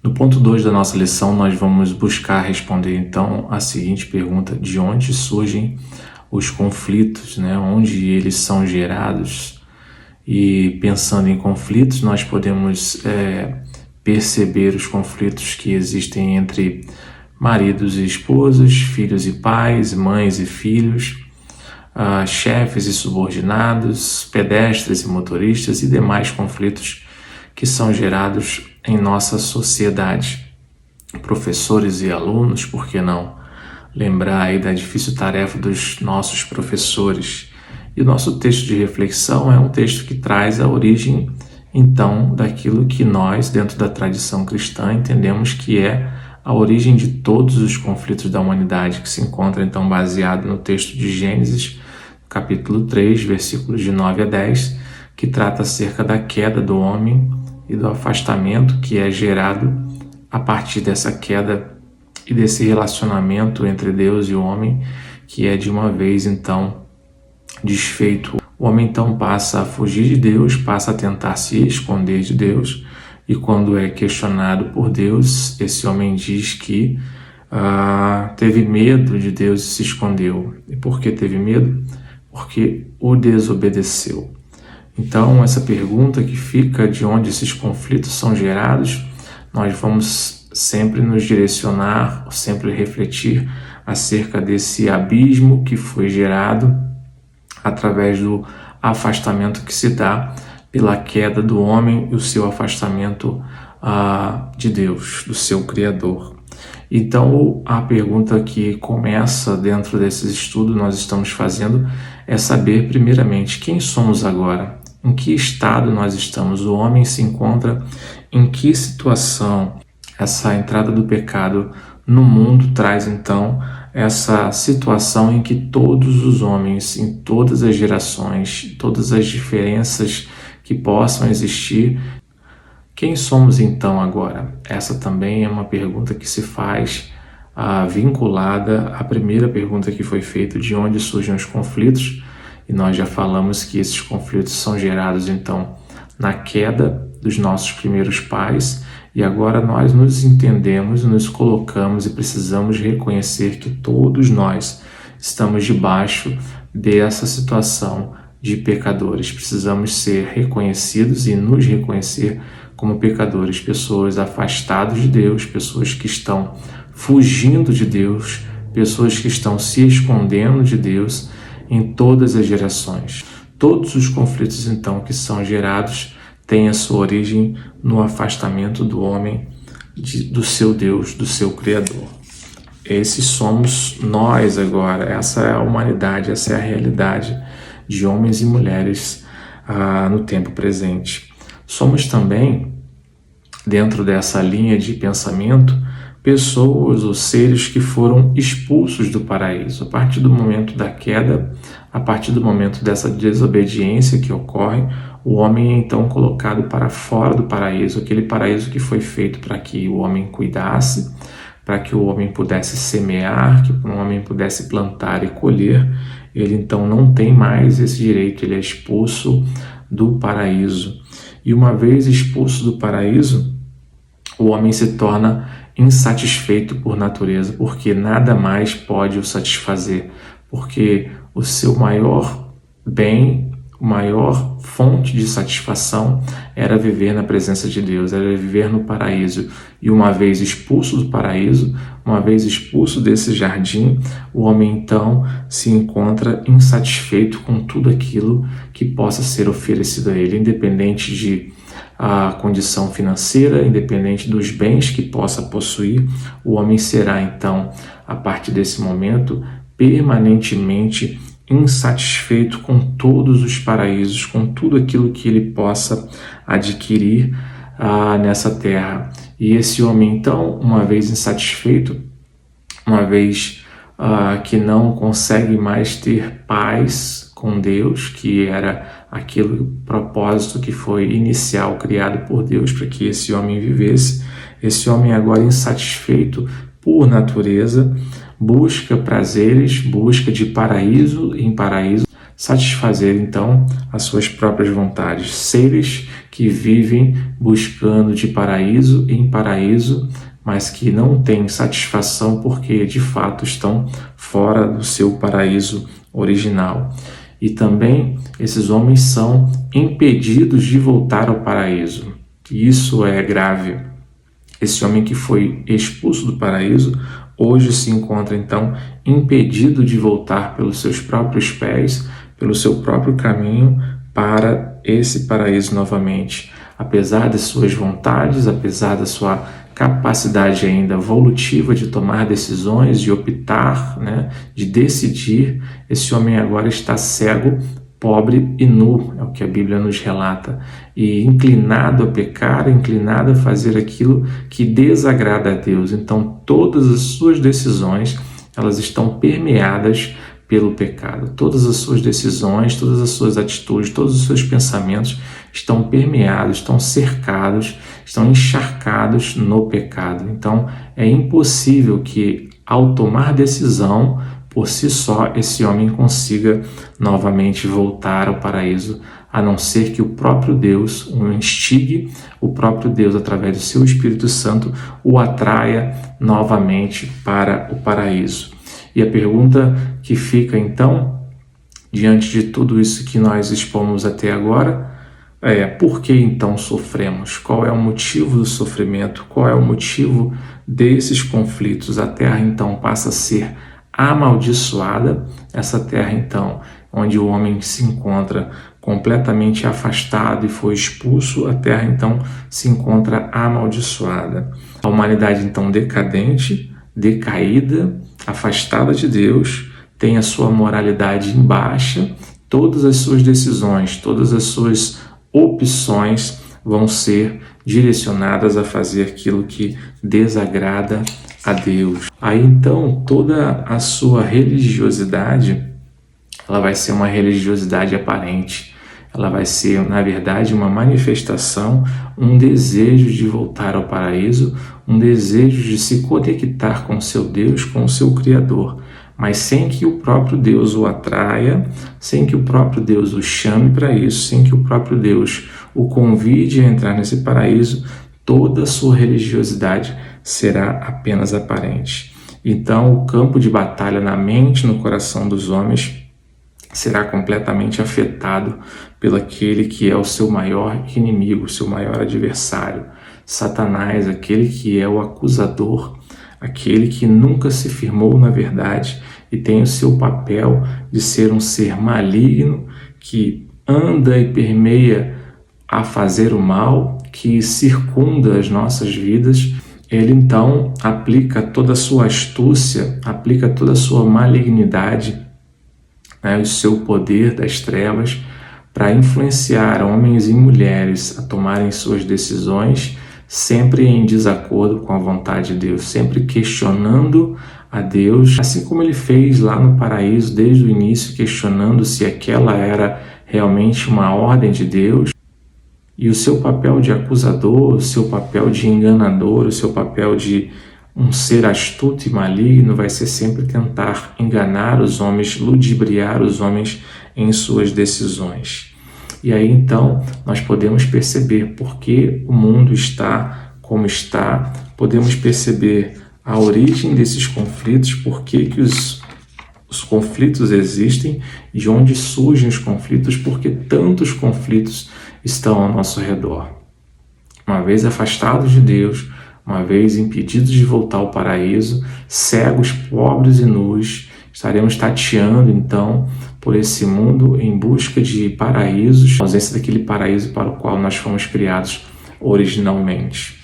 No ponto 2 da nossa lição, nós vamos buscar responder então a seguinte pergunta: de onde surgem os conflitos, né? Onde eles são gerados? E pensando em conflitos, nós podemos perceber os conflitos que existem entre maridos e esposas, filhos e pais, mães e filhos, chefes e subordinados, pedestres e motoristas e demais conflitos que são gerados em nossa sociedade. Professores e alunos, por que não? Lembrar aí da difícil tarefa dos nossos professores. E o nosso texto de reflexão é um texto que traz a origem, então, daquilo que nós, dentro da tradição cristã, entendemos que é a origem de todos os conflitos da humanidade, que se encontra, então, baseado no texto de Gênesis, capítulo 3, versículos de 9 a 10, que trata acerca da queda do homem e do afastamento que é gerado a partir dessa queda e desse relacionamento entre Deus e o homem, que é de uma vez, então, desfeito. O homem, então, passa a fugir de Deus, passa a tentar se esconder de Deus, e quando é questionado por Deus, esse homem diz que teve medo de Deus e se escondeu. E por que teve medo? Porque o desobedeceu. Então, essa pergunta que fica de onde esses conflitos são gerados, nós vamos sempre nos direcionar, sempre refletir acerca desse abismo que foi gerado através do afastamento que se dá pela queda do homem e o seu afastamento de Deus, do seu Criador. Então, a pergunta que começa dentro desses estudos nós estamos fazendo é saber, primeiramente, quem somos agora? Em que estado nós estamos? O homem se encontra em que situação? Essa entrada do pecado no mundo traz, então, essa situação em que todos os homens, em todas as gerações, todas as diferenças que possam existir, quem somos então agora? Essa também é uma pergunta que se faz vinculada à primeira pergunta que foi feita, de onde surgem os conflitos, e nós já falamos que esses conflitos são gerados então na queda dos nossos primeiros pais, e agora nós nos entendemos, nos colocamos e precisamos reconhecer que todos nós estamos debaixo dessa situação de pecadores. Precisamos ser reconhecidos e nos reconhecer como pecadores, pessoas afastadas de Deus, pessoas que estão fugindo de Deus, pessoas que estão se escondendo de Deus em todas as gerações. Todos os conflitos, então, que são gerados têm a sua origem no afastamento do homem do seu Deus, do seu Criador. Esses somos nós agora, essa é a humanidade, essa é a realidade de homens e mulheres no tempo presente. Somos também, dentro dessa linha de pensamento, pessoas ou seres que foram expulsos do paraíso. A partir do momento da queda, a partir do momento dessa desobediência que ocorre, o homem é então colocado para fora do paraíso, aquele paraíso que foi feito para que o homem cuidasse, para que o homem pudesse semear, que o homem pudesse plantar e colher. Ele então não tem mais esse direito, ele é expulso do paraíso. E uma vez expulso do paraíso, o homem se torna insatisfeito por natureza, porque nada mais pode o satisfazer, porque o seu maior bem, a maior fonte de satisfação era viver na presença de Deus, era viver no paraíso. E uma vez expulso do paraíso, uma vez expulso desse jardim, o homem então se encontra insatisfeito com tudo aquilo que possa ser oferecido a ele, independente de a condição financeira, independente dos bens que possa possuir. O homem será então, a partir desse momento, permanentemente insatisfeito com todos os paraísos, com tudo aquilo que ele possa adquirir nessa terra. E esse homem então, uma vez insatisfeito, uma vez que não consegue mais ter paz com Deus, que era aquele propósito que foi inicial, criado por Deus para que esse homem vivesse, esse homem agora insatisfeito por natureza, busca prazeres, busca de paraíso em paraíso, satisfazer então as suas próprias vontades. Seres que vivem buscando de paraíso em paraíso, mas que não têm satisfação porque de fato estão fora do seu paraíso original. E também esses homens são impedidos de voltar ao paraíso. E isso é grave. Esse homem que foi expulso do paraíso hoje se encontra então impedido de voltar pelos seus próprios pés, pelo seu próprio caminho para esse paraíso novamente. Apesar das suas vontades, apesar da sua capacidade ainda evolutiva de tomar decisões, de optar, de decidir, esse homem agora está cego, pobre e nu, é o que a Bíblia nos relata, e inclinado a pecar, inclinado a fazer aquilo que desagrada a Deus. Então todas as suas decisões, elas estão permeadas pelo pecado. Todas as suas decisões, todas as suas atitudes, todos os seus pensamentos estão permeados, estão cercados, estão encharcados no pecado. Então é impossível que, ao tomar decisão, por si só, esse homem consiga novamente voltar ao paraíso, a não ser que o próprio Deus o instigue, o próprio Deus, através do seu Espírito Santo, o atraia novamente para o paraíso. E a pergunta que fica então, diante de tudo isso que nós expomos até agora, é: por que então sofremos? Qual é o motivo do sofrimento? Qual é o motivo desses conflitos? A terra então passa a ser amaldiçoada, essa terra então, onde o homem se encontra completamente afastado e foi expulso, a terra então se encontra amaldiçoada. A humanidade então decadente, decaída, afastada de Deus, tem a sua moralidade em baixa, todas as suas decisões, todas as suas opções vão ser direcionadas a fazer aquilo que desagrada a Deus. Aí então toda a sua religiosidade, ela vai ser uma religiosidade aparente. Ela vai ser, na verdade, uma manifestação, um desejo de voltar ao paraíso, um desejo de se conectar com o seu Deus, com o seu Criador, mas sem que o próprio Deus o atraia, sem que o próprio Deus o chame para isso, sem que o próprio Deus o convide a entrar nesse paraíso. Toda a sua religiosidade será apenas aparente. Então, o campo de batalha na mente, no coração dos homens, será completamente afetado pelo aquele que é o seu maior inimigo, o seu maior adversário, Satanás, aquele que é o acusador, aquele que nunca se firmou na verdade e tem o seu papel de ser um ser maligno que anda e permeia a fazer o mal, que circunda as nossas vidas. Ele então aplica toda a sua astúcia, aplica toda a sua malignidade, o seu poder das trevas, para influenciar homens e mulheres a tomarem suas decisões sempre em desacordo com a vontade de Deus, sempre questionando a Deus, assim como ele fez lá no paraíso desde o início, questionando se aquela era realmente uma ordem de Deus. E o seu papel de acusador, o seu papel de enganador, o seu papel de um ser astuto e maligno vai ser sempre tentar enganar os homens, ludibriar os homens em suas decisões. E aí então nós podemos perceber por que o mundo está como está, podemos perceber a origem desses conflitos, por que os conflitos existem, de onde surgem os conflitos, porque tantos conflitos estão ao nosso redor. Uma vez afastados de Deus, uma vez impedidos de voltar ao paraíso, cegos, pobres e nus, estaremos tateando então por esse mundo em busca de paraísos, ausência daquele paraíso para o qual nós fomos criados originalmente.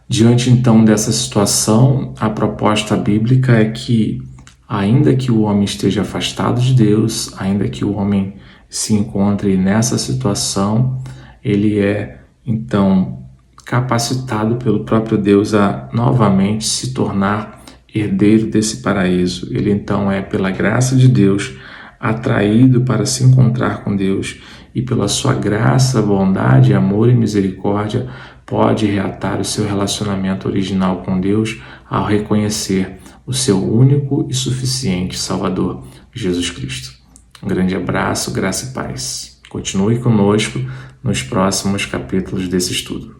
Diante então dessa situação, a proposta bíblica é que, ainda que o homem esteja afastado de Deus, ainda que o homem se encontre nessa situação, ele é então capacitado pelo próprio Deus a novamente se tornar herdeiro desse paraíso. Ele então é, pela graça de Deus, atraído para se encontrar com Deus e pela sua graça, bondade, amor e misericórdia pode reatar o seu relacionamento original com Deus ao reconhecer o seu único e suficiente Salvador, Jesus Cristo. Um grande abraço, graça e paz. Continue conosco nos próximos capítulos desse estudo.